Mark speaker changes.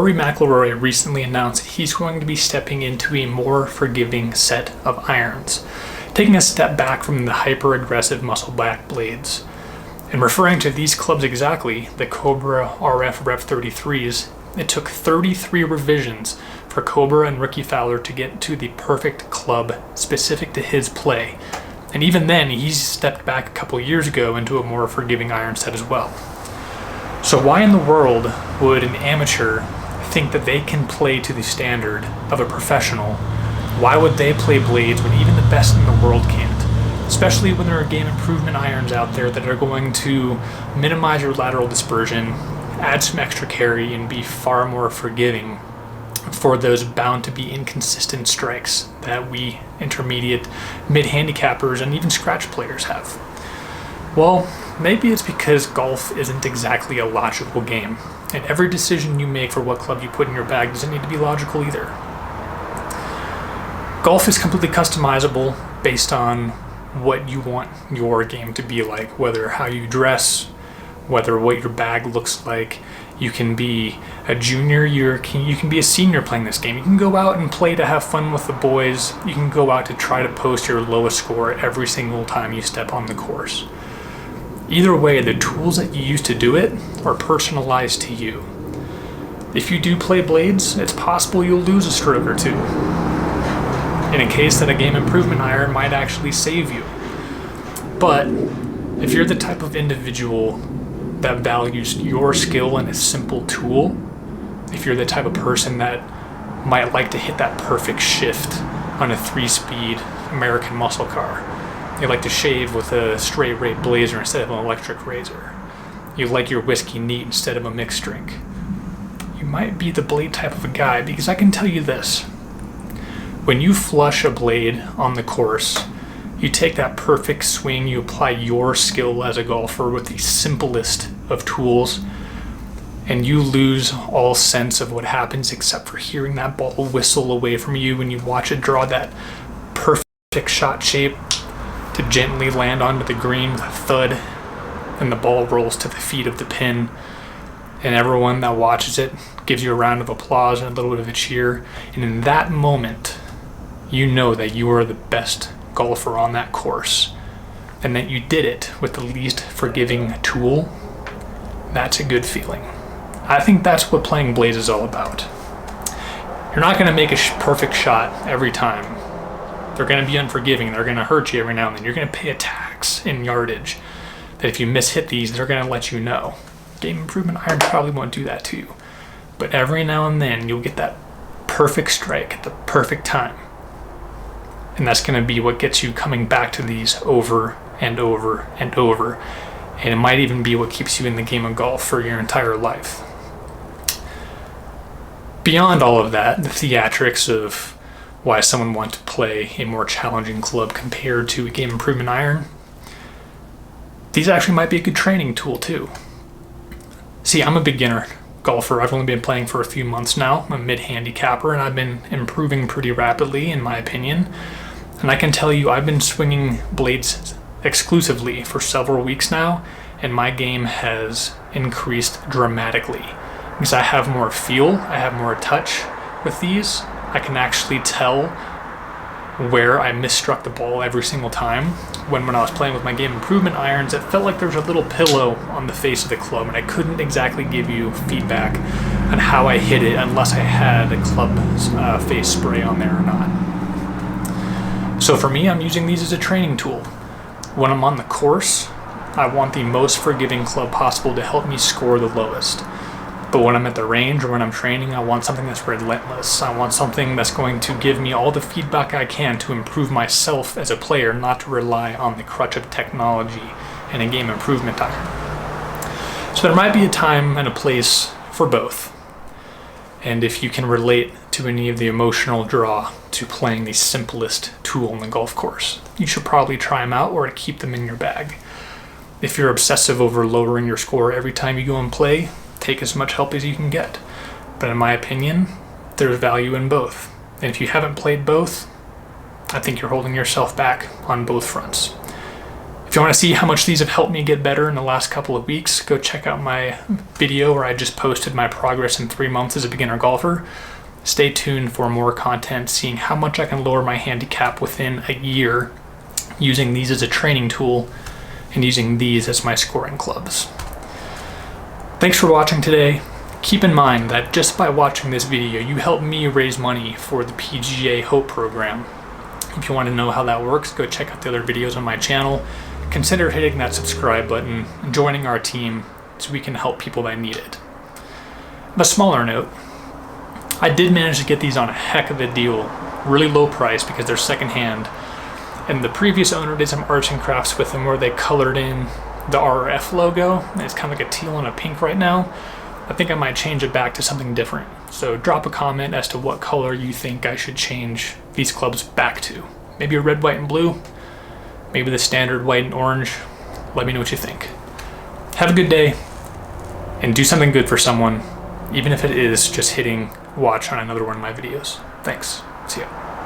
Speaker 1: Rory McIlroy recently announced that he's going to be stepping into a more forgiving set of irons, taking a step back from the hyper-aggressive muscle-back blades. And referring to these clubs exactly, the Cobra RF Rev 33s, it took 33 revisions for Cobra and Ricky Fowler to get to the perfect club specific to his play. And even then, he's stepped back a couple years ago into a more forgiving iron set as well. So why in the world would an amateur think that they can play to the standard of a professional? Why would they play blades when even the best in the world can't? Especially when there are game improvement irons out there that are going to minimize your lateral dispersion, add some extra carry, and be far more forgiving for those bound to be inconsistent strikes that we intermediate, mid-handicappers, and even scratch players have. Well, maybe it's because golf isn't exactly a logical game, and every decision you make for what club you put in your bag doesn't need to be logical either. Golf is completely customizable based on what you want your game to be like, whether how you dress, whether what your bag looks like. You can be a junior, you can be a senior playing this game. You can go out and play to have fun with the boys. You can go out to try to post your lowest score every single time you step on the course. Either way, the tools that you use to do it are personalized to you. If you do play blades, it's possible you'll lose a stroke or two, in a case that a game improvement iron might actually save you. But if you're the type of individual that values your skill in a simple tool, if you're the type of person that might like to hit that perfect shift on a 3-speed American muscle car, you like to shave with a straight rate blazer instead of an electric razor, you like your whiskey neat instead of a mixed drink, you might be the blade type of a guy, because I can tell you this: when you flush a blade on the course, you take that perfect swing, you apply your skill as a golfer with the simplest of tools, and you lose all sense of what happens except for hearing that ball whistle away from you when you watch it draw that perfect shot shape to gently land onto the green with a thud, and the ball rolls to the feet of the pin, and everyone that watches it gives you a round of applause and a little bit of a cheer. And in that moment, you know that you are the best golfer on that course, and that you did it with the least forgiving tool. That's a good feeling. I think that's what playing blades is all about. You're not going to make a perfect shot every time. They're going to be unforgiving. They're going to hurt you every now and then. You're going to pay a tax in yardage that if you mishit these, they're going to let you know. Game improvement irons probably won't do that to you, but every now and then you'll get that perfect strike at the perfect time. And that's going to be what gets you coming back to these over and over and over. And it might even be what keeps you in the game of golf for your entire life. Beyond all of that, the theatrics of why someone wants to play a more challenging club compared to a game improvement iron, these actually might be a good training tool too. See, I'm a beginner golfer. I've only been playing for a few months now. I'm a mid-handicapper, and I've been improving pretty rapidly, in my opinion. And I can tell you, I've been swinging blades exclusively for several weeks now, and my game has increased dramatically because I have more feel, I have more touch with these. I can actually tell where I misstruck the ball every single time. When I was playing with my game improvement irons, it felt like there was a little pillow on the face of the club, and I couldn't exactly give you feedback on how I hit it unless I had a club face spray on there or not. So for me, I'm using these as a training tool. When I'm on the course, I want the most forgiving club possible to help me score the lowest. But when I'm at the range or when I'm training, I want something that's relentless. I want something that's going to give me all the feedback I can to improve myself as a player, not to rely on the crutch of technology and a game improvement iron. So there might be a time and a place for both. And if you can relate to any of the emotional draw to playing the simplest tool on the golf course, you should probably try them out or to keep them in your bag. If you're obsessive over lowering your score every time you go and play, take as much help as you can get. But in my opinion, there's value in both. And if you haven't played both, I think you're holding yourself back on both fronts. If you want to see how much these have helped me get better in the last couple of weeks, go check out my video where I just posted my progress in 3 months as a beginner golfer. Stay tuned for more content seeing how much I can lower my handicap within a year using these as a training tool and using these as my scoring clubs. Thanks for watching today. Keep in mind that just by watching this video, you help me raise money for the PGA Hope program. If you want to know how that works, go check out the other videos on my channel. Consider hitting that subscribe button and joining our team so we can help people that need it. On a smaller note, I did manage to get these on a heck of a deal, really low price because they're secondhand. And the previous owner did some arts and crafts with them where they colored in the RF logo. And it's kind of like a teal and a pink right now. I think I might change it back to something different. So drop a comment as to what color you think I should change these clubs back to. Maybe a red, white, and blue. Maybe the standard white and orange. Let me know what you think. Have a good day and do something good for someone, even if it is just hitting watch on another one of my videos. Thanks. See ya.